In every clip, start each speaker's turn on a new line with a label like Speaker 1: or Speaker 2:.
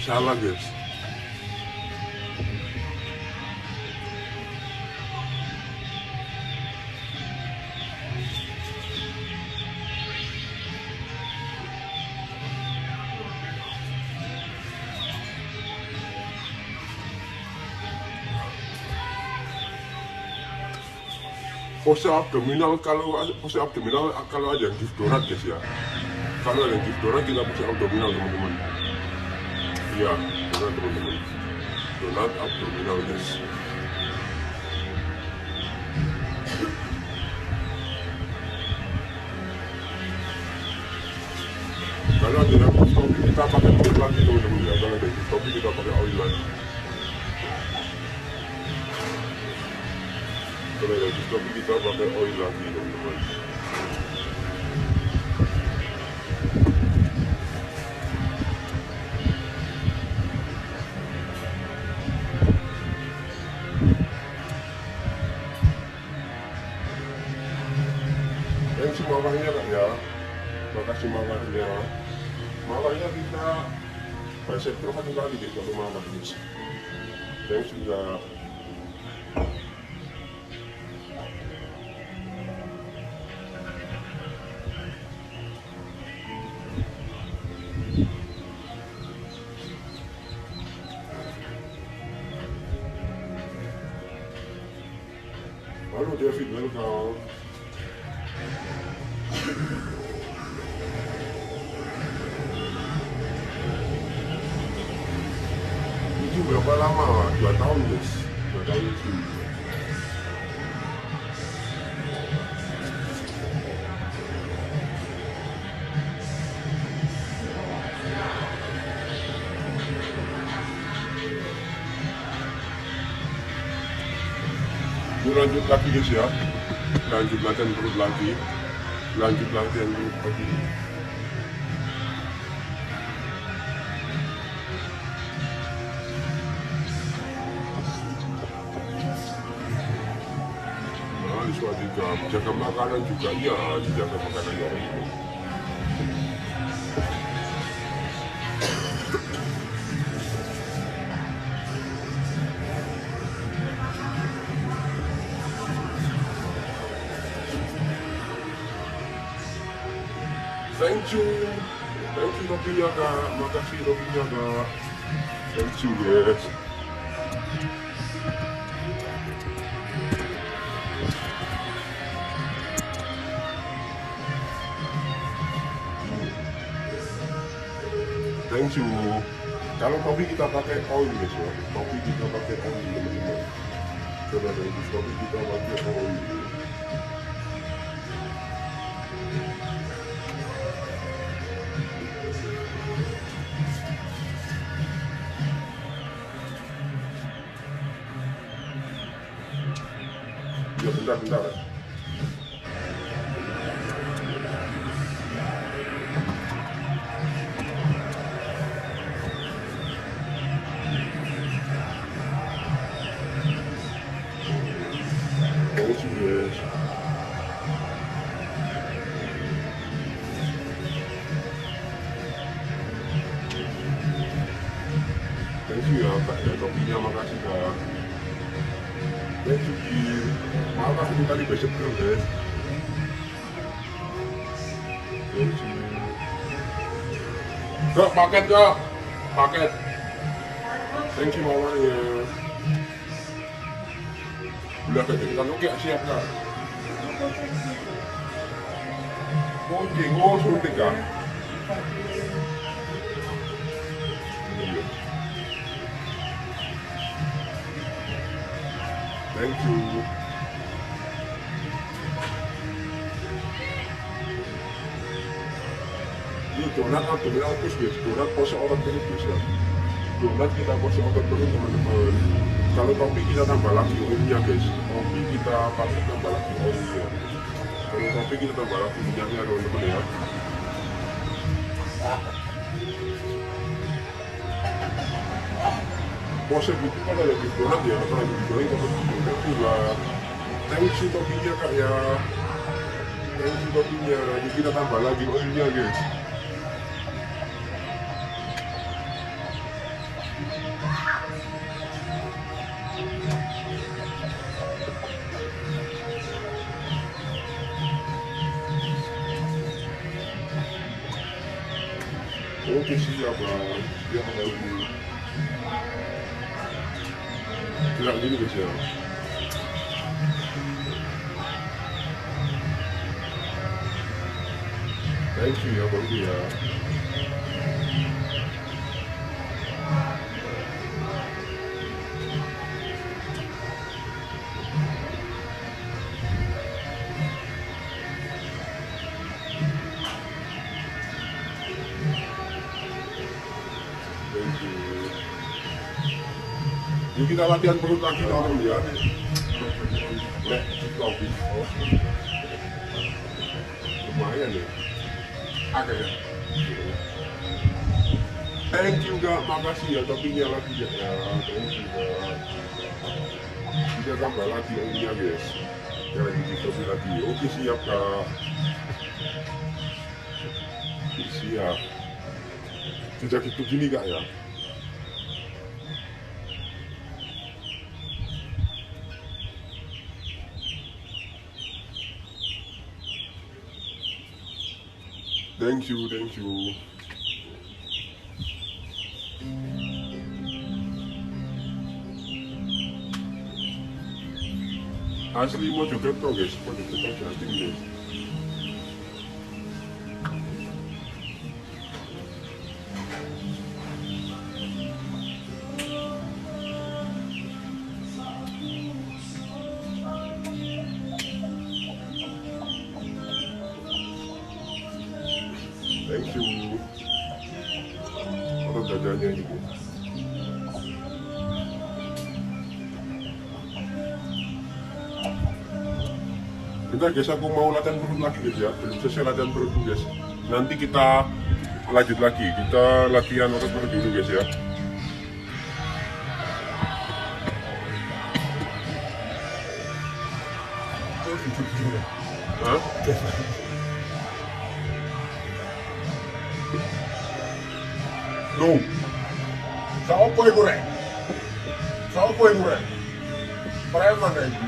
Speaker 1: Salah guys. Pose abdominal, kalau pose abdominal kalau ada yang gift donat guys ya. Kalau ada yang gift donat kita pose abdominal teman-teman. Iya, donat teman-teman. Donat abdominal guys. Kalau ada yang gift topi kita pakai oil lagi teman-teman ya. Kalau ada gift topi kita pakai oil lagi. Kalau ada gift topi kita pakai oil lagi teman-teman. Yang semuanya kak ya, makasih makannya. Makanya kita bicep curl 1 kali deh kalau makan guys. Yang sudah halo David, welcome. Itu berapa lama? 2 tahun guys. 2 tahun itu. Lanjut lagi guys ya, lanjut latihan perut lagi, lanjut latihan perut lagi. Nah, juga jaga makanan juga, iya dijaga makanan ya. Thank you topinya kak, makasih topinya kak, thank you guys. Thank you. Kalau topi kita pakai oil guys ya, topi kita pakai oil teman-teman. Coba dari topi kita pakai oil. Ya bentar. Yes. Thank you ya kak ya, topinya makasih kak. Thank you. Maaf aku tadi besok terus guys. Thank you. Kak paket kak, paket. Thank you mamanya. Udah kayak kita oke siap kak. Suntik kak. Thank you. Ini donat abdominal push guys, donat pose otot perut guys ya. Donat kita pose otot perut teman-teman. Kalau topi kita tambah lagi oilnya guys, topi kita pakai tambah lagi oilnya. Kalau topi kita tambah lagi minyaknya teman-teman ya. Pose gitu kan ada di donat ya, kalau lagi digoreng kalau digoreng juga. Thank you topinya kak ya. Thank you topinya, jadi kita tambah lagi oilnya guys. Oke siap bang, siap lagi. Gerak gini guys ya. Thank you ya bang ya. Yuk kita latihan perut lagi orang ya. Nek, kopi. Lumayan ya. Agak ya. Thank you kak, makasih ya topinya lagi ya. Thank you kak. Kita tambah lagi ongnya guys. Kita lagi di topi lagi. Oke siap kak. Siap. Sejak itu gini kak ya. Thank you, thank you. Asli mau joget kok guys, mau joget kok jatim guys. Thank you. Orang dadanya ini guys. Bentar guys, aku mau latihan perut lagi guys ya. Belum selesai latihan perut guys. Nanti kita lanjut lagi. Kita latihan otot perut dulu guys ya. Hah? No. Sa apa iku rek? Sa apa iku rek? Preman lagi.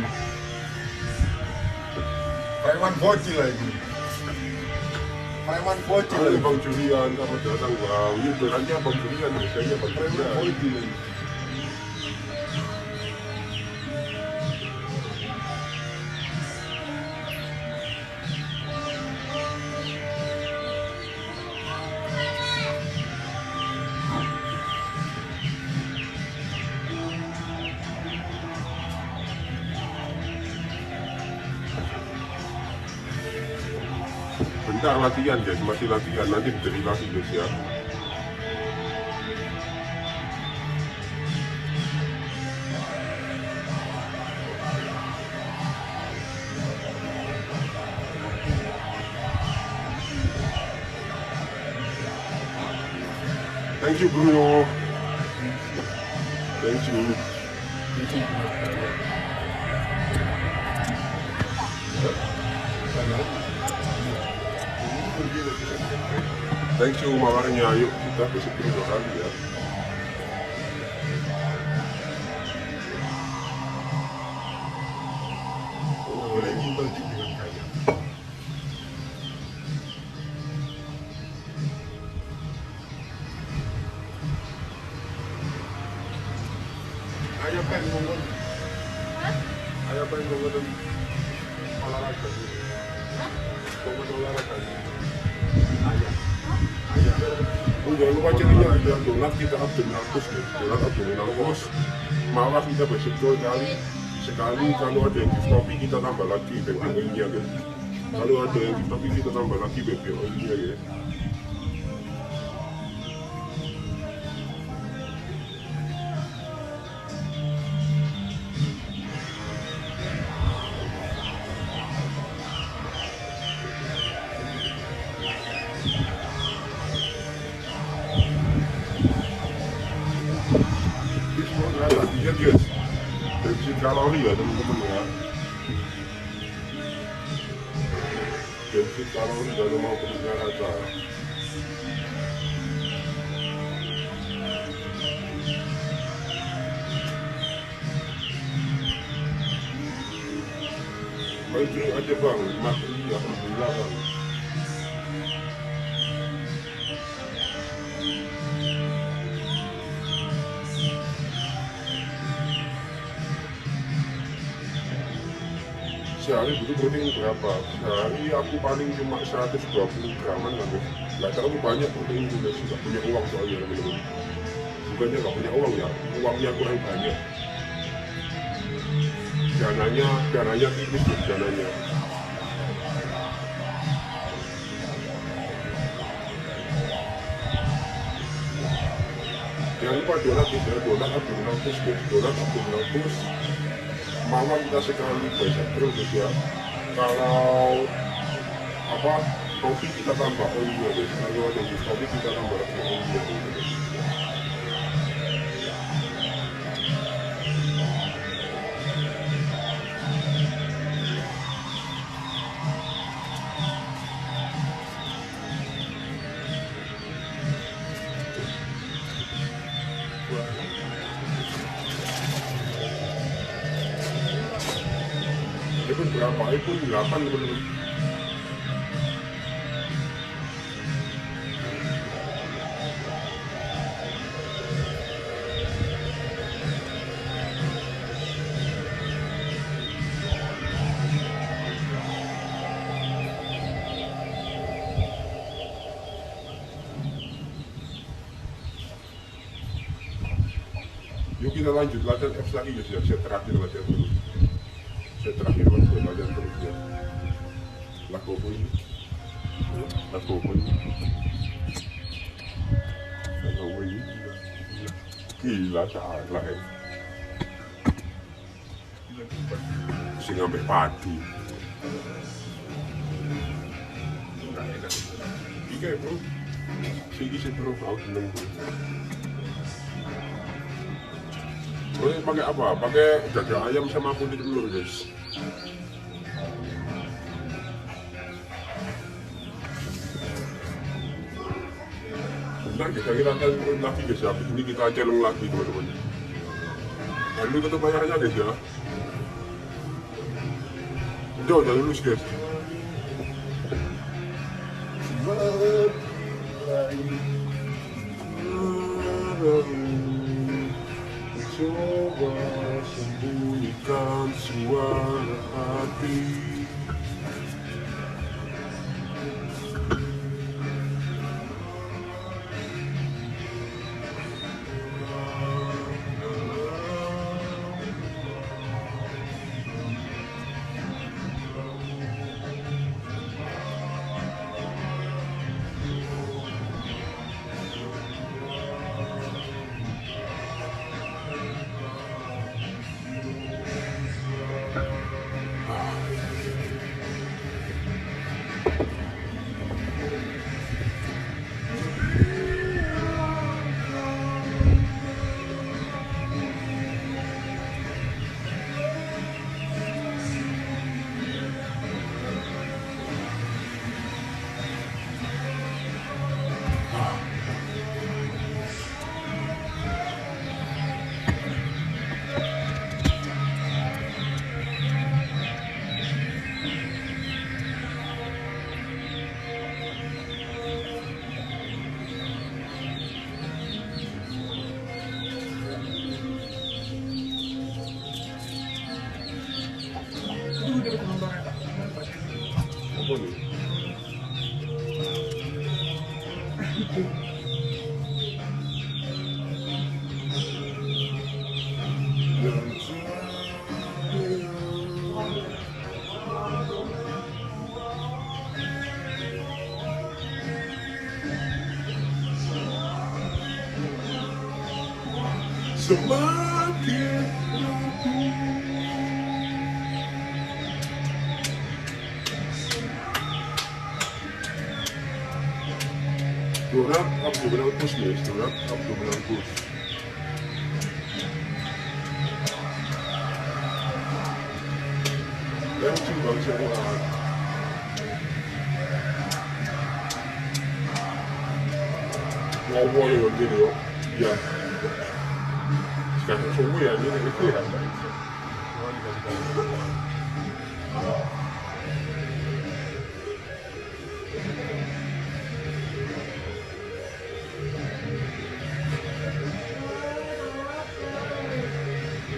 Speaker 1: Preman bocil lagi. Preman bocil lagi. Bang Julian sama datang bang. Ini berannya Bang Julian biasanya Bang Julian. Bocil lagi. Bentar latihan guys, masih latihan, nanti berdiri lagi guys ya. Thank you Bruno. Thank you. Thank you mawarnya, yuk kita besok dua kali ya. Boleh gimbal dengan kaya. Ayah pengen ngomong. Ayah pengen ngomong olahraga. Ngomong olahraga. Ayah. Oh, jangan lupa channelnya ada donat kita abdominal push nih, donat abdominal push. Malah kita besok sekali kalau ada yang gift topi kita tambah lagi baby oilnya guys. Kalau ada yang gift topi kita tambah lagi baby oilnya guys. Latihan guys, defisit kalori ya teman-teman ya. Defisit kalori kalau mau perutnya rata. Baik drink aja bang, materi alhamdulillah bang. sehari butuh protein berapa? Sehari aku paling cuma 120 graman lah guys. Gak terlalu banyak protein juga sih, gak punya uang soalnya teman-teman. Bukannya gak punya uang ya, uangnya kurang banyak. Dananya tipis ya, dananya. Jangan lupa donat ya, donat abdominal push guys, donat abdominal push. Malam kita sekali bicep terus guys ya. Kalau apa kopi kita tambah oilnya guys, kalau ada jus kopi kita tambah oilnya guys. iPhone berapa? iPhone 8 teman-teman. Yuk kita lanjut latihan F lagi guys ya, set terakhir latihan dulu. Set terakhir latihan terus ya. Lagu apa ini? Lagu apa ini? Lagu apa ini? Gila salah ya. Sing ambek padu. Enggak enak. Iki bro. Sing bro, aku seneng bro. Ini pakai apa? Pakai dada ayam sama kulit telur guys. Bentar kita turun lagi guys ya. Habis ini kita challenge lagi teman-teman. Nah, ini tutup layarnya guys ya. Jangan lulus guys. Coba sembunyikan suara hati. Apa nih? Semakin donat abdominal push guys, donat abdominal push. Langsung bang semua. Ngobrol ya gini yo, ya. Sekarang semua ya ini itu ya.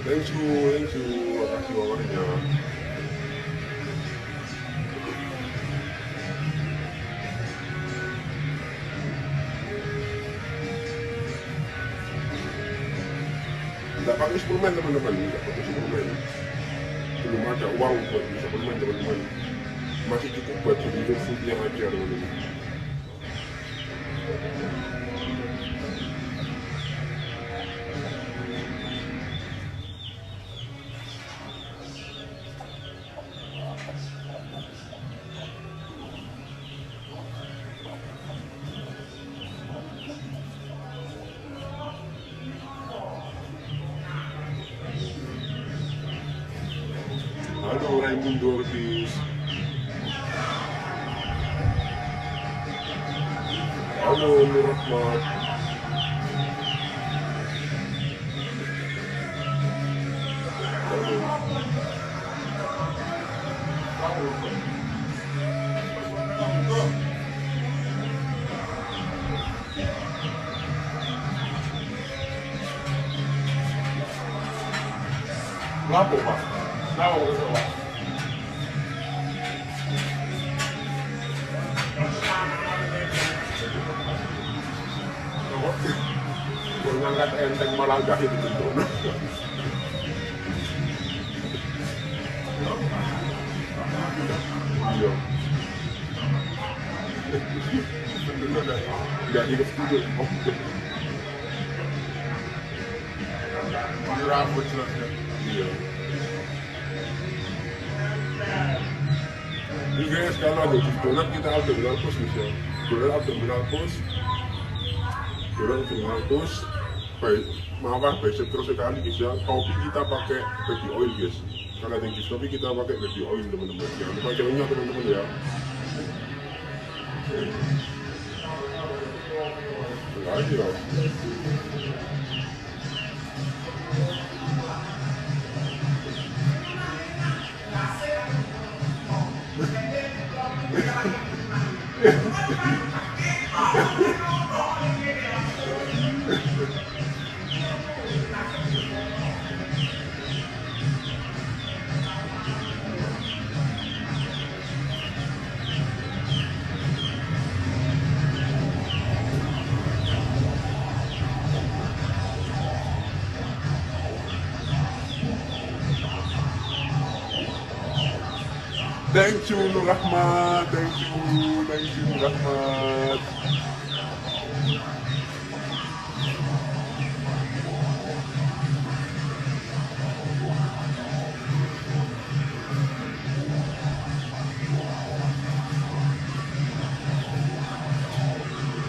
Speaker 1: Thank you, makasih wawannya. nggak pakai suplemen teman-teman, nggak pakai suplemen, belum ada uang buat beli suplemen teman-teman, masih cukup buat beli food yang aja teman-teman. Halo Raimundo Ortiz. Halo Nur Rahmat. Lapo Pak? Lapo Pak? Ngangkat enteng malah gak itu betul. Iya. Gak hidup tidur. Di rambut jelasnya. Iya. Ini guys, kalau ada di donat kita abdominal push guys ya. Donat abdominal push. Donat abdominal push. Baik, maaf bicep terus sekali guys ya. Topi kita pakai baby oil guys. Kalau ada yang topi kita pakai baby oil teman-teman. Jangan lupa jauhnya teman-teman ya. Lagi loh. Thank you Nur Rahmat, thank you Nur Rahmat.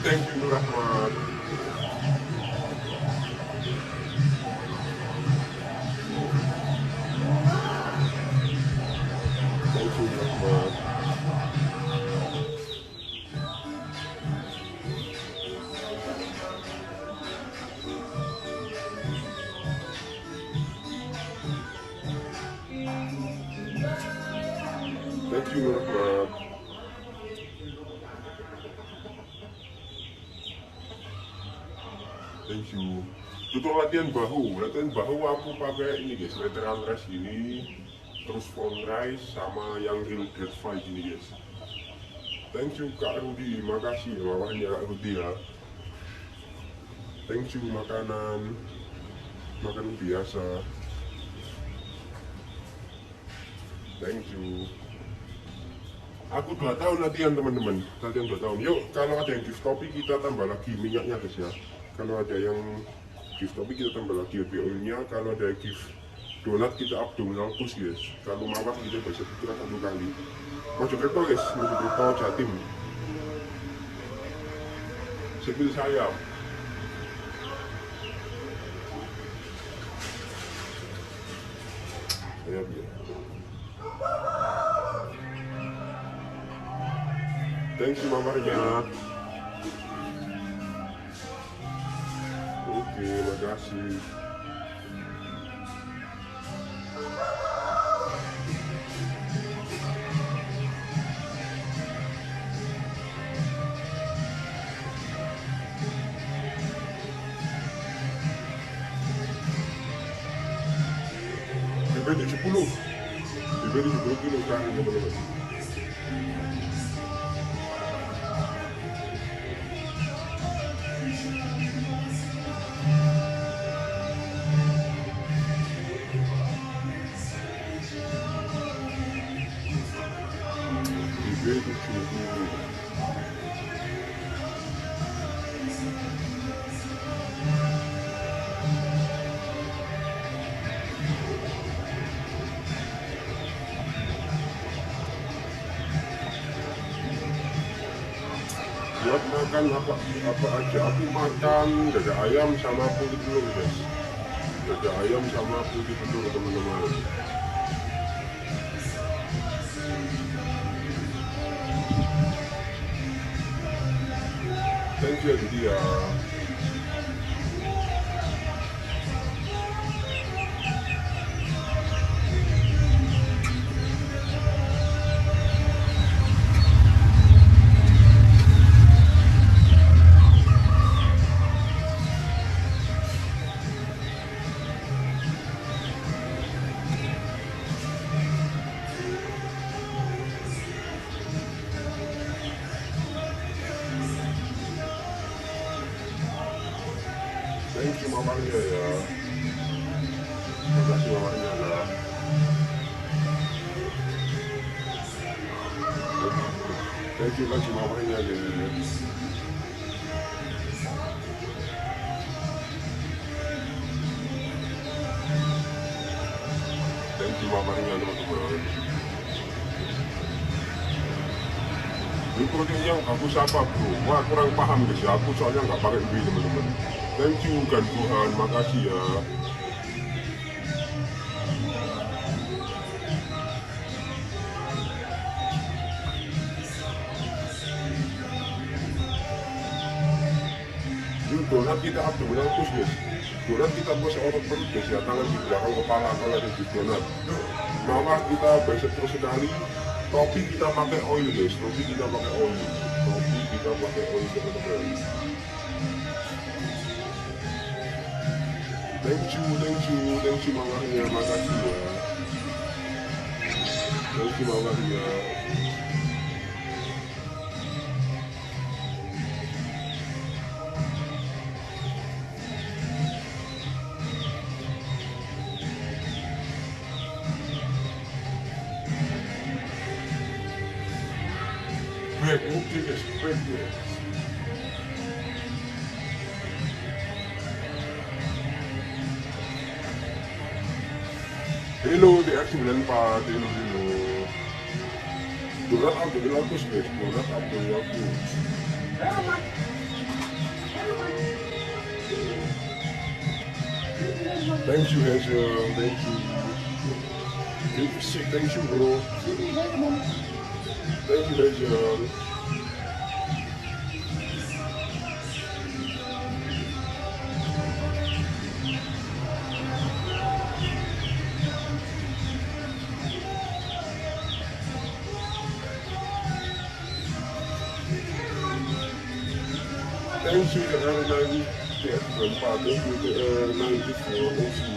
Speaker 1: Thank you Nur Rahmat. Thank you Nur Rahmat. Thank you. Untuk latihan bahu aku pakai ini guys, lateral raise ini, terus front raise sama yang real dead fight ini guys. Thank you Kak Rudi, makasih bawahnya Kak Rudi ya. Thank you makanan biasa. Thank you. Aku 2 tahun latihan teman-teman, latihan 2 tahun. Yuk kalau ada yang gift topi kita tambah lagi minyaknya guys ya. Kalau ada yang gift topi kita tambah lagi oilnya. Kalau ada yang gift donat kita abdominal push guys. Kalau mawar kita bisa pikir 1 kali. Mojokerto guys, Mojokerto Jatim. Sepil sayap. Sayap ya. Thank you mamarnya. Oke, makasih. DP 70 kilo sekarang teman-teman. makan apa aja. Aku makan dada ayam sama putih telur guys, dada ayam sama putih telur teman-teman. Thank you dia. Thank you mamarnya ya. Terima kasih mamarnya lah. Thank you mamarnya guys. Thank you mamarnya teman-teman. Ini protein yang bagus apa bro? Wah kurang paham guys ya. Aku soalnya nggak pakai whey teman-teman. Thank you kan Tuhan, makasih ya. Ini donat kita abdominal push guys. Donat kita push otot perut guys ya, tangan di belakang kepala kalau ada di donat. Maka kita bicep terus sekali. Topi kita pakai oil guys, topi kita pakai oil teman-teman. Thank you mamarnya, makasih ya. Thank you mamarnya. Back, oke guys, back ya. Hello, DR94, hello. Donat abdominal push guys, donat abdominal push. Thank you Hazel, thank you. Thank you bro. Thank you Hazel. Thank you DR90, DR94, thank you DR94, thank you.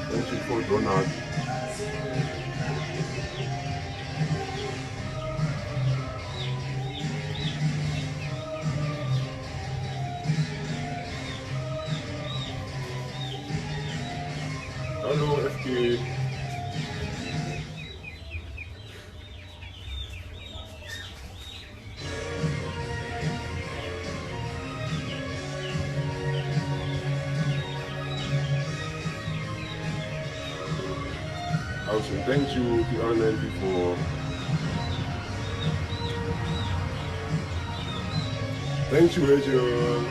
Speaker 1: Thank you for donut. Halo FK. Thank you PR94. Thank you Hazel.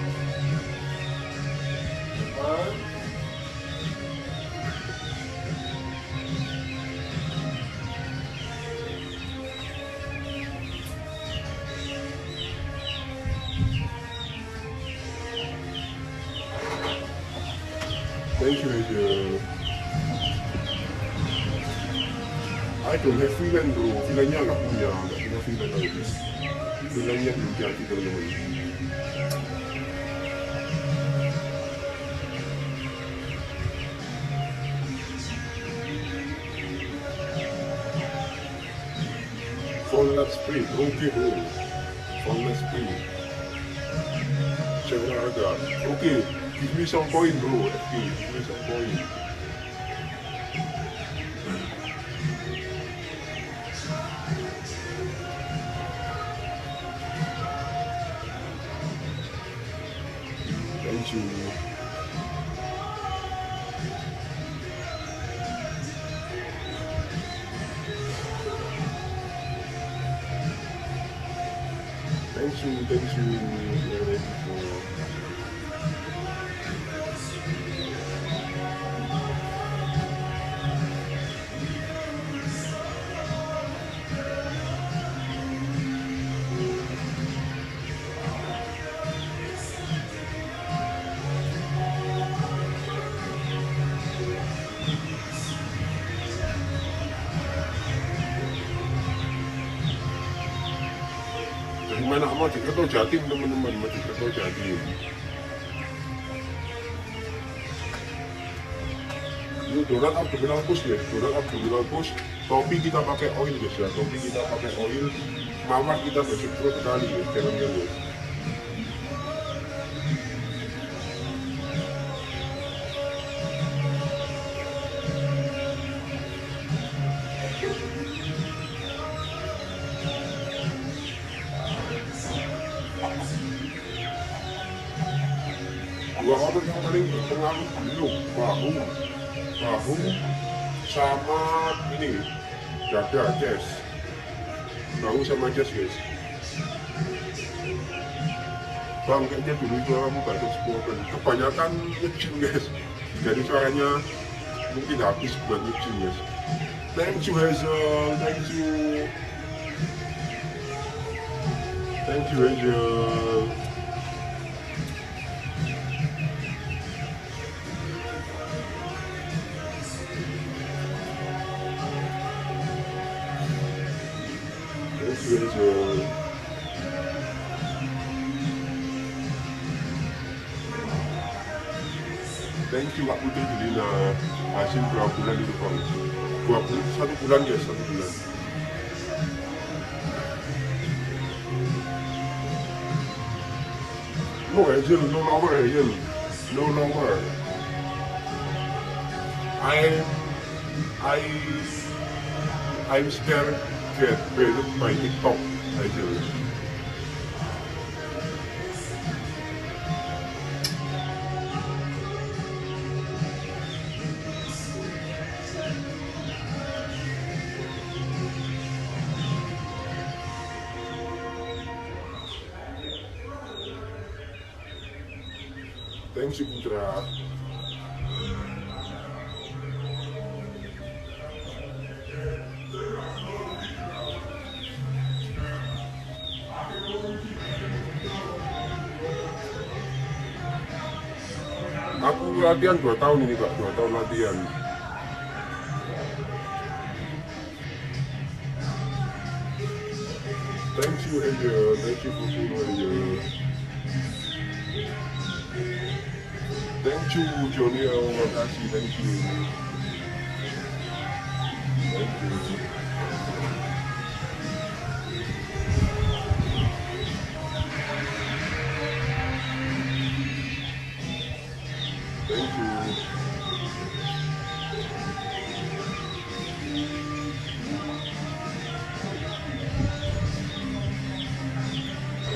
Speaker 1: Thank you Hazel. I don't have freelance bro, freelance-nya nggak punya freelance lagi. Freelance-nya belum jadi teman-teman. Phone let's play, oke bro. Phone let's play. Cek harga, oke. Give me some point bro, FK, give me some point. Thank you. Thank you very for dari mana Matic atau Jatim teman-teman, Matic atau Jatim. Ini donat abdominal push guys, donat abdominal push. Topi kita pakai oil guys ya, topi kita pakai oil. Mawar kita besok terus sekali guys, channelnya guys. Dua otot yang paling berpengaruh dulu, bahu sama ini dada, chest, bahu sama chest guys. Bang, kayaknya dulu suaramu gak terspoken, kebanyakan ngecil guys, jadi suaranya mungkin habis buat ngecil guys. Thank you Hazel, thank you Hazel. Thank you Pak Putri Delina, hasil berapa bulan itu Bang? 1 bulan ya, 1 bulan. No Hazel, no longer Hazel, no longer. I'm scared get banned by TikTok Hazel. Thanks you Putra. Aku latihan 2 tahun ini Kak, 2 tahun latihan. Thank you Angel, thank you for follow Angel. Thank you Johnny, makasih, thank you. Thank you. Thank you.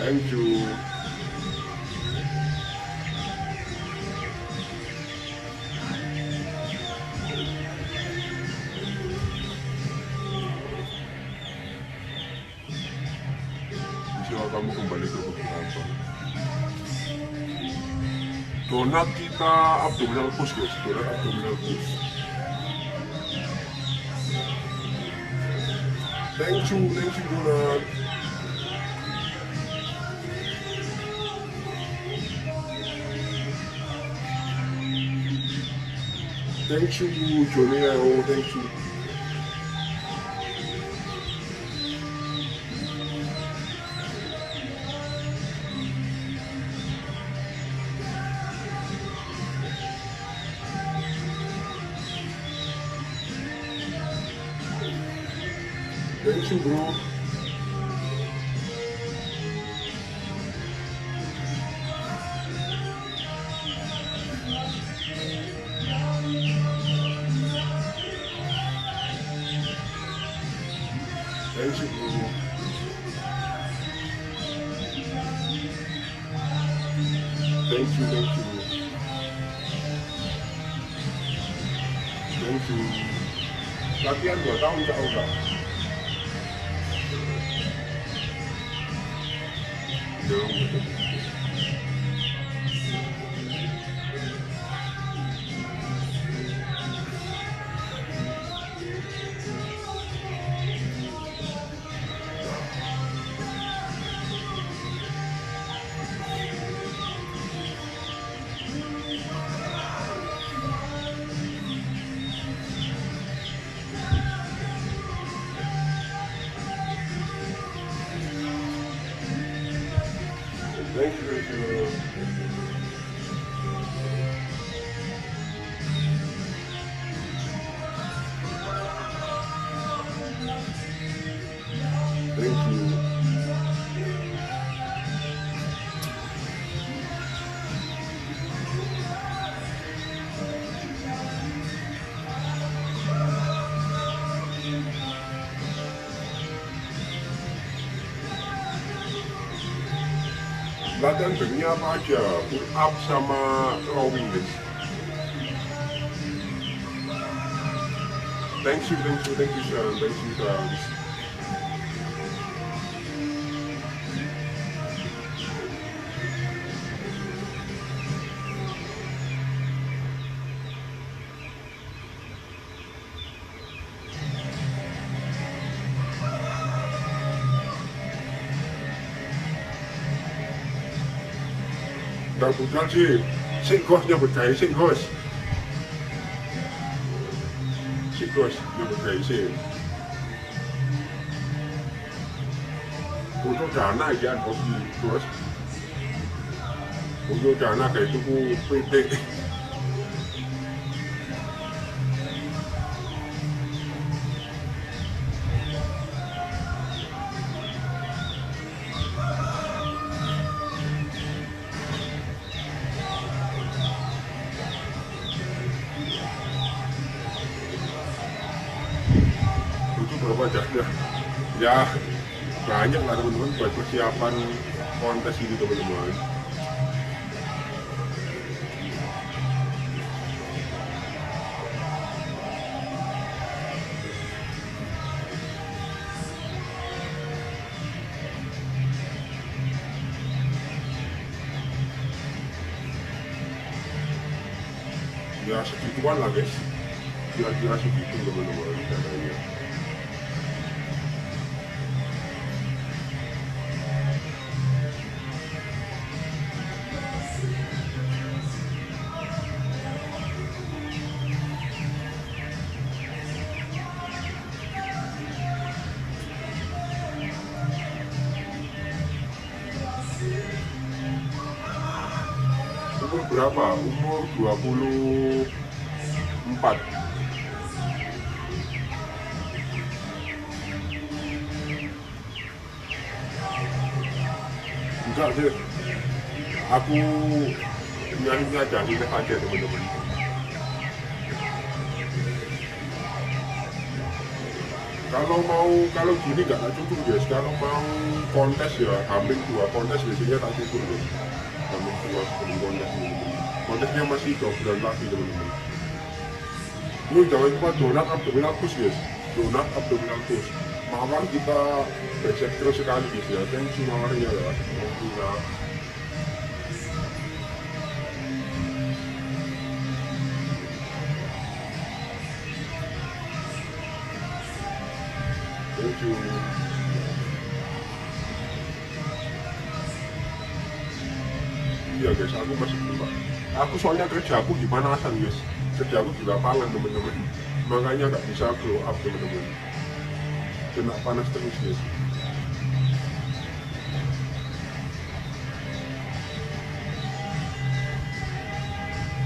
Speaker 1: Thank you. Bisa kamu kembali ke beberapa. Donat kita abdominal push guys, donat abdominal push. Thank you donat. Thank you Johnny, thank you. Thank you bro. Thank you bro. Thank you. latihan 2 tahun Kak Oga. Thank you. Thank you. Latihan backnya apa aja? Pull up sama rowing guys. Thank you Sean, thank you guys. Dan putra si gosnya bergaya si gos nyebut gaya si untuk dana ya hoki gos untuk dana kayak itu ku PT berapa jasnya ya banyak lah teman-teman buat persiapan kontes ini teman-teman. Ya segituan lah guys, kira-kira segitu teman-teman dananya. Umur berapa? Umur 24. Enggak sih, aku nyanyi aja teman-teman. Kalau gini nggak cukup guys. Kalau mau kontes ya hampir 2 kontes biasanya tak cukup guys. Hampir 2 sebelum kontes teman-teman. Kontesnya masih 2 bulan lagi teman-teman. Lu jangan lupa donat abdominal push guys. Donat abdominal push. Mawar kita becek terus sekali guys ya. Thank you mawarnya ya. Alhamdulillah. Thank you. Iya guys, aku masih lupa. Aku soalnya kerja aku dipanasan guys. Kerja aku di lapangan teman-teman. Makanya nggak bisa glow up teman-teman. Kena panas terus guys.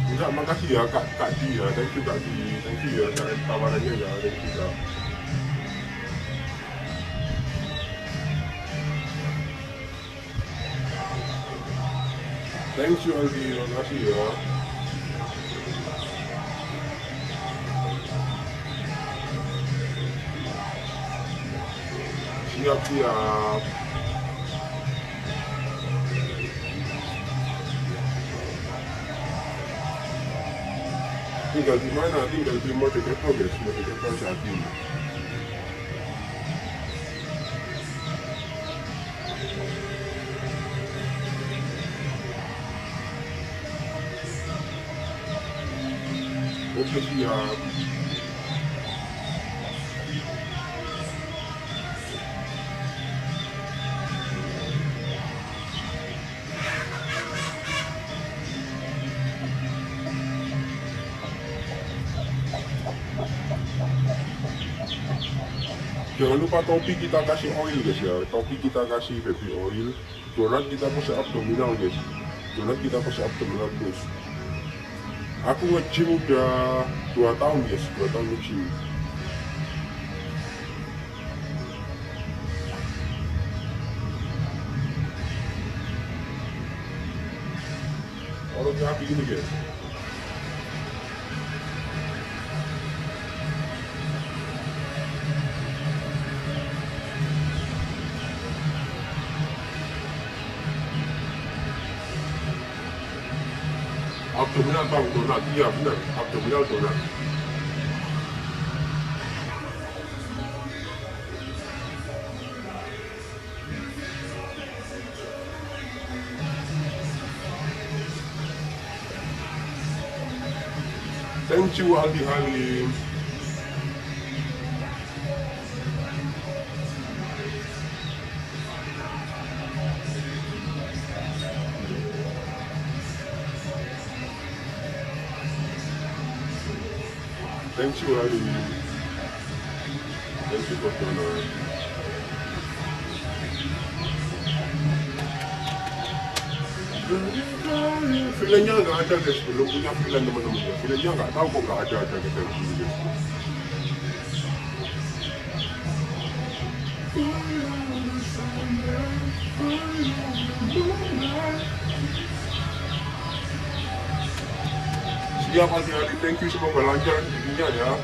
Speaker 1: Enggak, makasih ya Kak Di ya. Thank you Kak Di. Thank you ya karena tawarannya ya. Thank you Kak. Thank you Aldi, makasih ya. Siap. Tinggal di mana? Tinggal di Mojokerto guys, Mojokerto Jawa Timur. Oke siap. Jangan lupa topi kita kasih oil guys ya, topi kita kasih baby oil, donat kita push abdominal guys, donat kita push abdominal push. Aku nge-gym udah 2 tahun guys, 2 tahun nge-gym. Orangnya api ini guys. Abdominal bang, donat, iya benar, abdominal donat. Thank you Aldi Halim. Thank you Ali. Thank you for donor. Filenya nggak ada guys, belum punya filen teman-teman ya. Filenya nggak tahu kok nggak ada kita di sini guys. Siap hati-hati, thank you, semoga lancar giginya ya.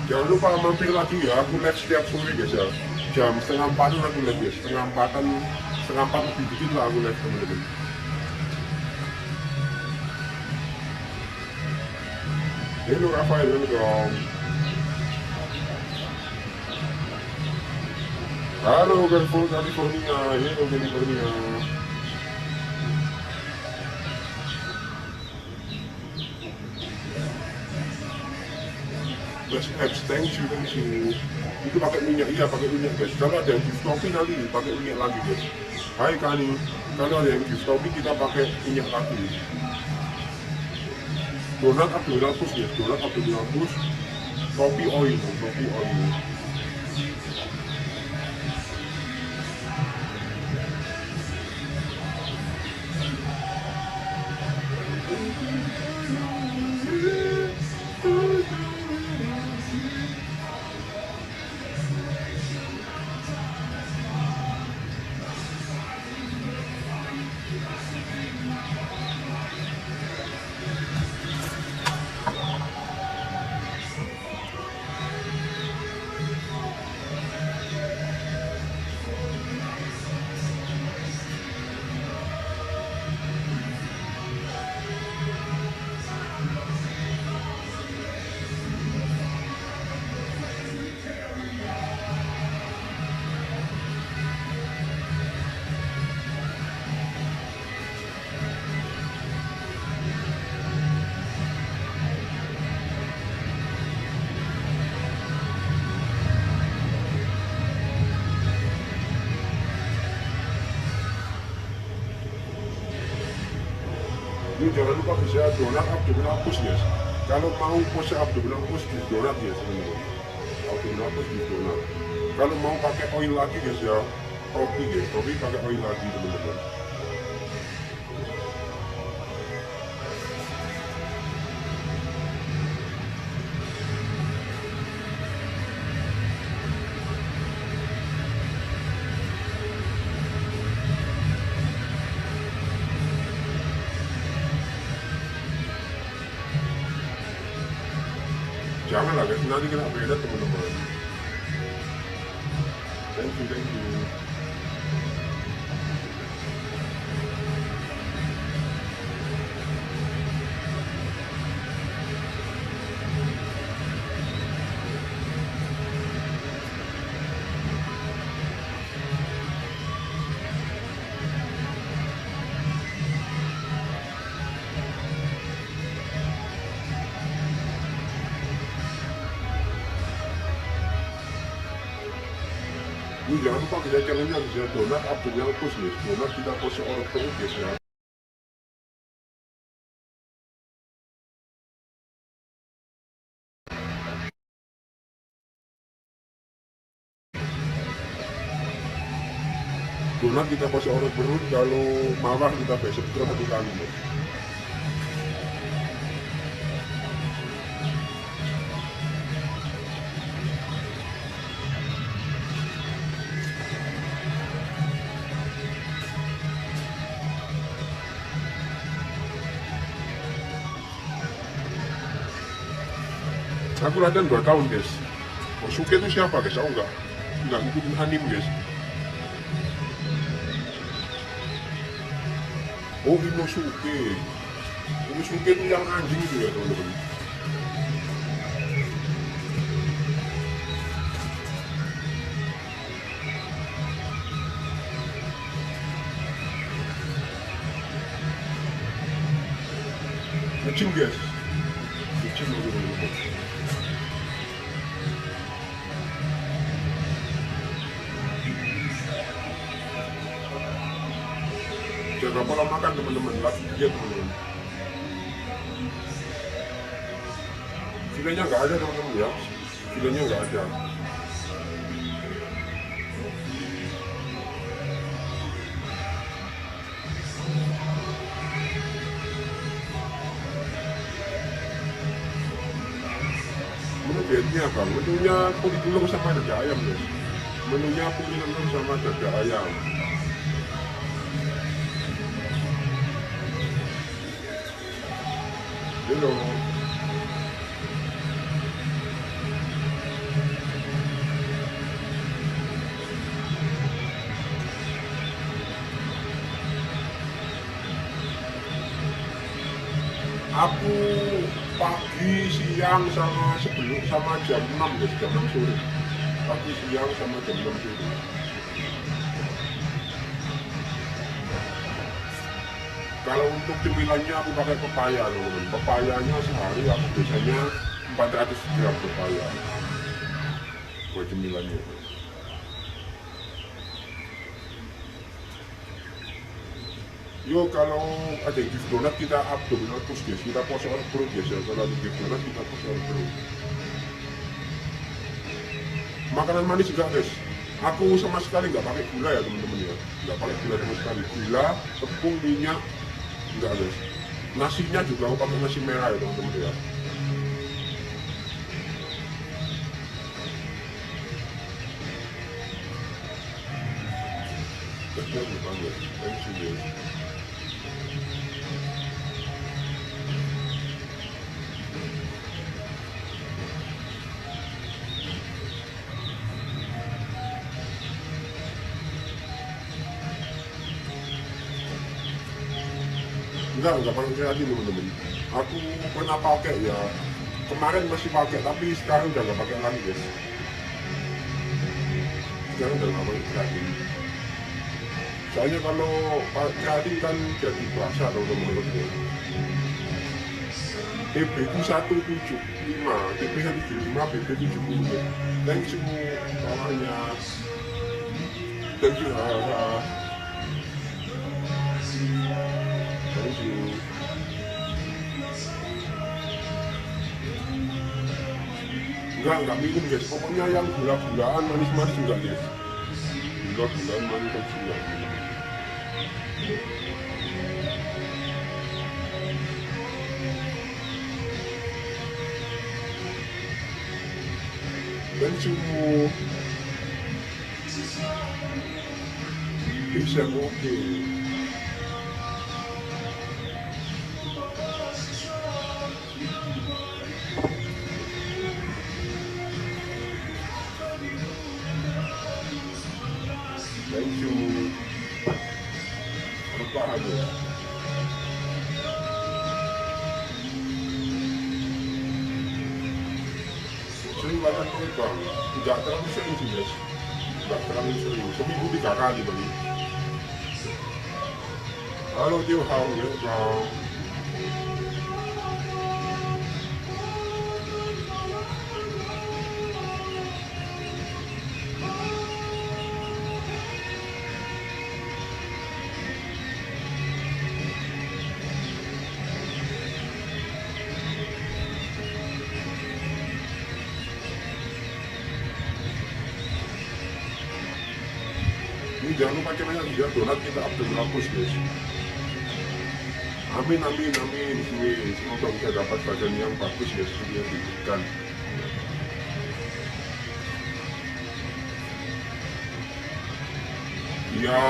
Speaker 1: Jangan lupa mampir lagi ya, aku live setiap sore guys ya. Jam 3:30 aku live guys, 3:4 lebih dikit lah aku live teman-teman. Hello Rafael, welcome. Halo Garful California, hello California. Plus apps, thank you. Itu pakai minyak, iya pakai minyak guys. Kalau ada yang gift topi nanti pakai minyak lagi guys. Hai Kani, kalau ada yang gift topi kita pakai minyak lagi. Donat abdominal push ya, donat abdominal push. Topi oil, topi oil. Ini jangan lupa bisa donat abdominal push guys. Kalau mau push abdominal push di donat ya teman-teman. Abdominal push di donat. Kalau mau pakai oil lagi guys ya, topi guys, topi pakai oil lagi teman-teman. Jangan lah guys, nanti kena beda teman-teman. Thank you, thank you. Jangan lupa kita channelnya bisa donat update-nya terus nih. Donat kita post orang terus guys ya. Donat kita post orang terus, kalau marah kita besok terus 1 kali guys. Aku latihan 2 tahun guys. Kosuke itu siapa guys? Aku nggak ngikutin anime guys. Oh, Inosuke. Inosuke itu yang anjing itu ya teman-teman. Ngecim guys. Ngecim teman-teman. Jaga pola makan teman-teman, lagi diet teman-teman. Filenya nggak ada teman-teman ya, filenya nggak ada. Menu dietnya apa? Menunya putih telur sama dada ayam guys. Menunya putih telur sama dada ayam. Halo. Aku pagi, siang, sama sebelum sama jam 6 guys, jam 6 sore. Pagi, siang, sama jam 6 sore. Kalau untuk cemilannya aku pakai pepaya teman-teman. Pepayanya sehari aku biasanya 400 gram pepaya buat cemilannya. Yo, kalau ada yang gift donat kita upload terus guys. Kita post orang terus guys ya. Kalau ada gift donat kita post orang terus. Makanan manis juga guys. Aku sama sekali nggak pakai gula ya teman-teman ya. Nggak pakai gula sama sekali. Gula, tepung, minyak, enggak guys. Nasinya juga aku pakai nasi merah ya teman-teman ya. Kasihan banget, thank you guys. Enggak pakai kreatin teman-teman. Aku pernah pakai ya, kemarin masih pakai tapi sekarang udah nggak pakai lagi guys. Sekarang udah nggak pakai kreatin. Soalnya kalau kreatin kan jadi berasa teman-teman. TB itu 175, TB 175, BB 70. Thank you kawannya. Thank you Thank you. Enggak minum guys, pokoknya yang gula-gulaan manis-manis enggak guys. Gula-gulaan manis enggak. Thank you. Bisa oke. aja. Sering banget nih bang, nggak terlalu sering sih guys, nggak terlalu sering, seminggu 3 kali bang. Halo Tio Hao, welcome. Ini jangan lupa channelnya juga donat kita up 200 guys. Amin amin amin, semoga bisa dapat bagian yang bagus ya seperti yang diinginkan. Ya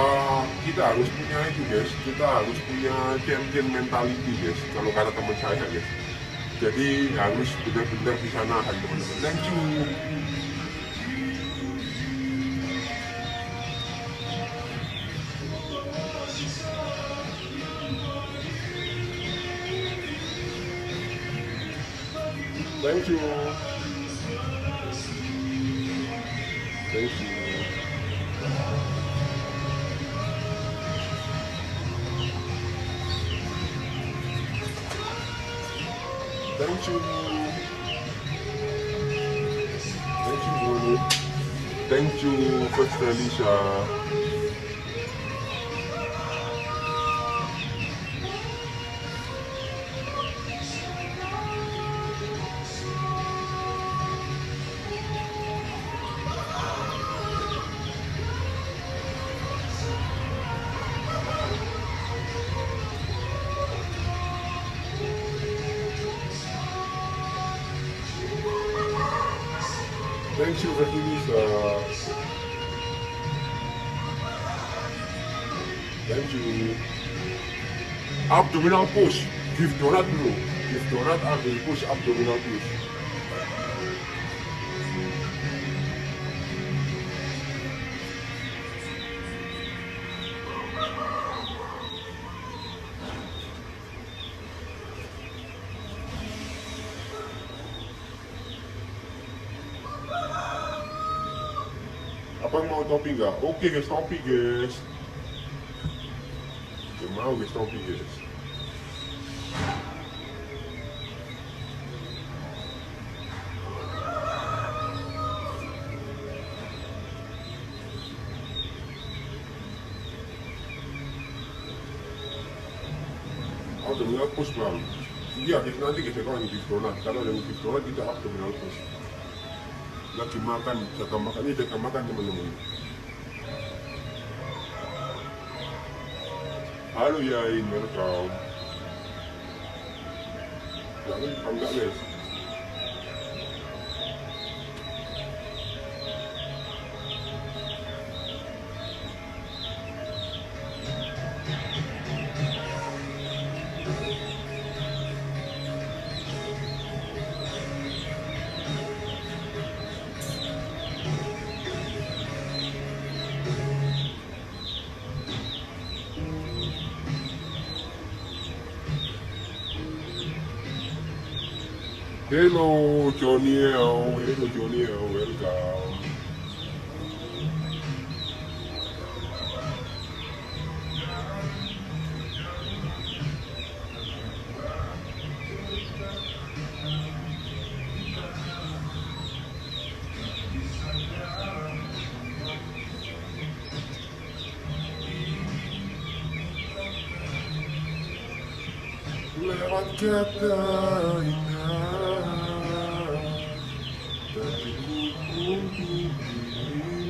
Speaker 1: kita harus punya itu guys, kita harus punya champion mentality guys, kalau kata teman saya guys. Jadi harus benar-benar bisa nahan teman-teman. Thank you. Thank you. Thank you. Thank you. Thank you, bro. Thank you, Coach Felicia. Thank you, Felicia. Thank you. Abdominal push. Give donut dulu. Give donut ambil push abdominal push. Apa mau topi nggak? Oke guys, topi guys. Ya, mau guys, topi guys. Abdominal push bang. Iya, nanti kita kalau yang donat. Kalau yang donat kita abdominal push. Lagi makan, jaga makan, ini jaga makan teman-teman. Halo Yain, welcome. Jangan enggak guys. Hello Johnny L, hello Johnny L, welcome. Lewat kata indah, tapi ku dirimu.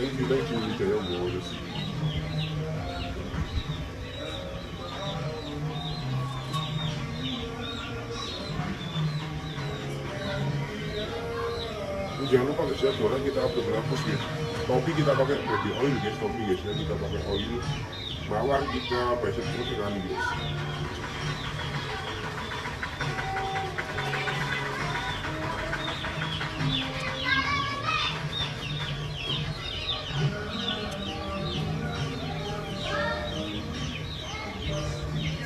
Speaker 1: thank you Wijaya Mores. Jangan lupa guys ya, donat kita bungkus guys. Topi kita pakai body oil guys, topi guys ya, kita pakai oil. Mawar kita basic terus sekali guys.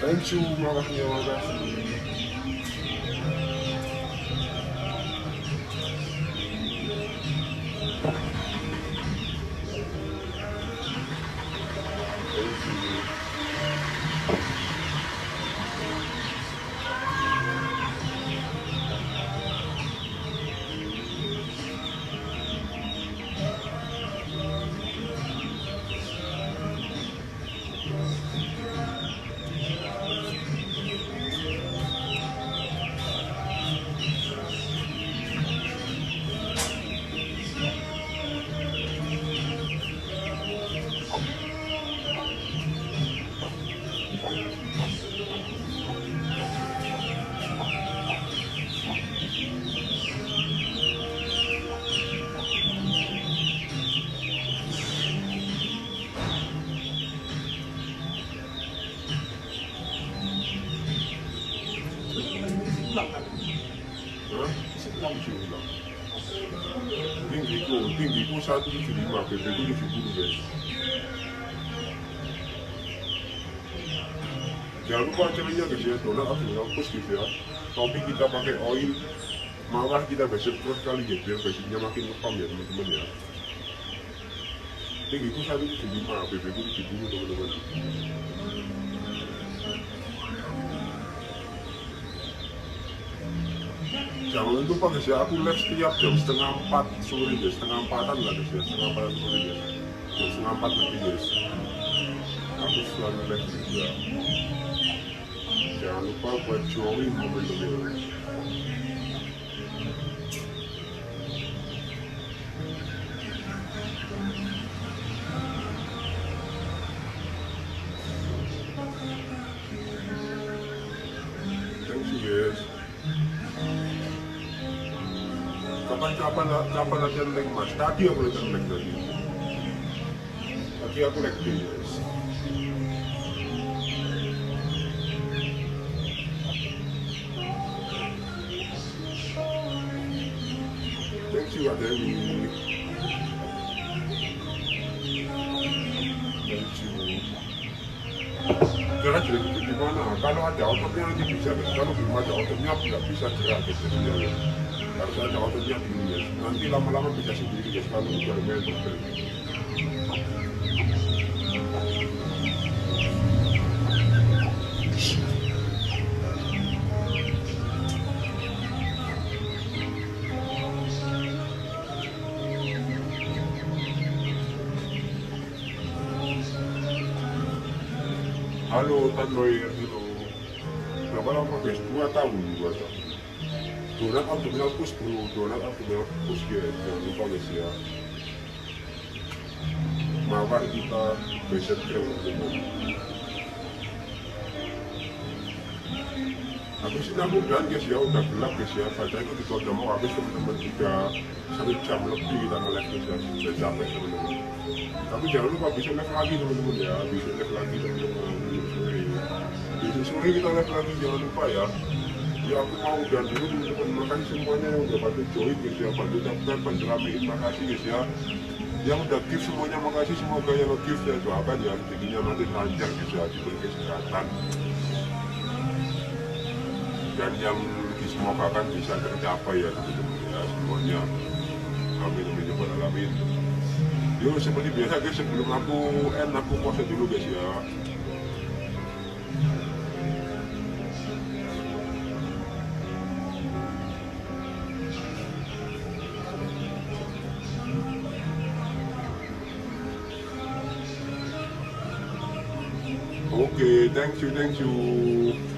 Speaker 1: Thank you, makasih. Tinggiku 175, BB-ku 70 guys. Jangan lupa caranya guys ya, donat harus dihapus gitu ya. Topi kita pakai oil, mawar kita basic terus kali ya, biar basicnya makin ngepam ya teman-teman ya. Tinggiku 175, BB-ku 70 teman-teman. Jangan lupa guys ya, aku live setiap jam setengah 4 sore guys, setengah 4-an lah guys ya, setengah 4 sore guys, jam setengah 4 nanti guys. Aku selalu live juga. Jangan lupa buat join momen-momen. Thank you guys. Kapan latihan leg mas? Tadi aku latihan leg tadi. Tadi aku leg day guys. Thank you Adeli. Thank you. Gerak jadi gimana? Kalau ada ototnya nanti bisa guys. Kalau belum ada ototnya nggak bisa gerak gitu ya. Harus ada ototnya dulu guys, nanti lama-lama bisa sendiri guys kalau udah lumayan berbeda. Halo Tandoy, halo. Berapa lama guys? 2 tahun. Donat abdominal push bro, donat abdominal push guys, jangan lupa guys ya. Mawar kita basic cream teman-teman. Habis ini mudahan guys ya, udah gelap guys ya. Padahal itu juga udah mau habis teman-teman, udah 1 jam lebih kita nge-live guys ya, udah capek teman-teman. Tapi jangan lupa besok live lagi teman-teman ya, besok live lagi teman-teman. Besok sore kita live lagi, jangan lupa ya. Ya aku mau udah dulu teman-teman, makasih semuanya yang udah bantu join guys ya, bantu subscribe, bantu ramein, makasih guys ya. Yang udah give semuanya makasih, semoga yang nge-give ya doakan ya rezekinya nanti lancar guys ya, diberi kesehatan. Dan yang disemogakan bisa tercapai ya teman-teman ya semuanya. Amin amin ya rabbal alamin. Yo seperti biasa guys, sebelum aku aku pause dulu guys ya. Oke, thank you.